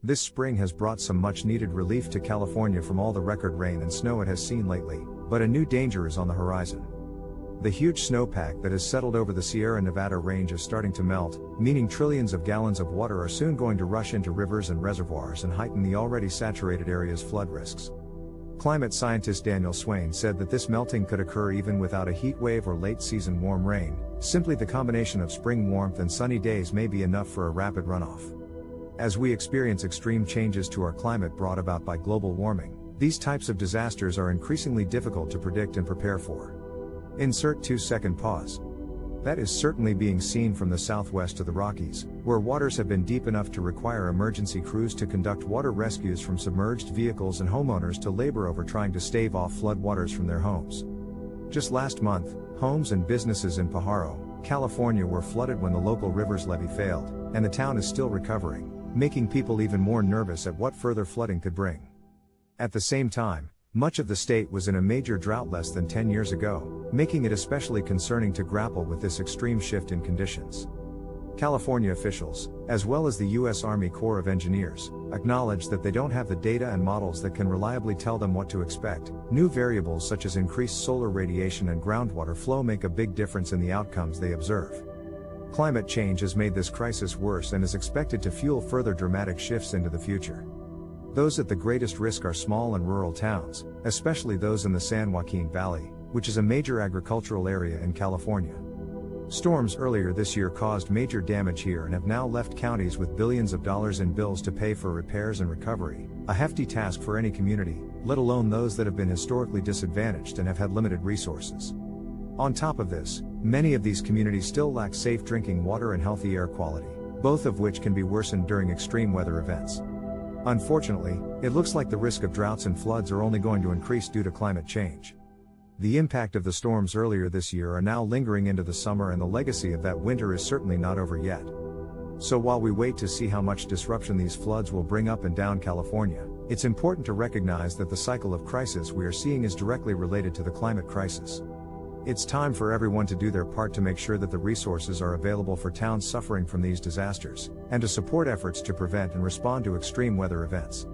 This spring has brought some much-needed relief to California from all the record rain and snow it has seen lately, but a new danger is on the horizon. The huge snowpack that has settled over the Sierra Nevada range is starting to melt, meaning trillions of gallons of water are soon going to rush into rivers and reservoirs and heighten the already saturated area's flood risks. Climate scientist Daniel Swain said that this melting could occur even without a heat wave or late-season warm rain. Simply the combination of spring warmth and sunny days may be enough for a rapid runoff. As we experience extreme changes to our climate brought about by global warming, these types of disasters are increasingly difficult to predict and prepare for. Insert 2-second pause. That is certainly being seen from the southwest to the Rockies, where waters have been deep enough to require emergency crews to conduct water rescues from submerged vehicles and homeowners to labor over trying to stave off flood waters from their homes. Just last month, homes and businesses in Pajaro, California were flooded when the local river's levee failed, and the town is still recovering, making people even more nervous at what further flooding could bring. At the same time, much of the state was in a major drought less than 10 years ago, making it especially concerning to grapple with this extreme shift in conditions. California officials, as well as the U.S. Army Corps of Engineers, acknowledge that they don't have the data and models that can reliably tell them what to expect. New variables such as increased solar radiation and groundwater flow make a big difference in the outcomes they observe. Climate change has made this crisis worse and is expected to fuel further dramatic shifts into the future. Those at the greatest risk are small and rural towns, especially those in the San Joaquin Valley, which is a major agricultural area in California. Storms earlier this year caused major damage here and have now left counties with billions of dollars in bills to pay for repairs and recovery, a hefty task for any community, let alone those that have been historically disadvantaged and have had limited resources. On top of this, many of these communities still lack safe drinking water and healthy air quality, both of which can be worsened during extreme weather events. Unfortunately, it looks like the risk of droughts and floods are only going to increase due to climate change. The impact of the storms earlier this year are now lingering into the summer, and the legacy of that winter is certainly not over yet. So while we wait to see how much disruption these floods will bring up and down California, it's important to recognize that the cycle of crisis we are seeing is directly related to the climate crisis. It's time for everyone to do their part to make sure that the resources are available for towns suffering from these disasters, and to support efforts to prevent and respond to extreme weather events.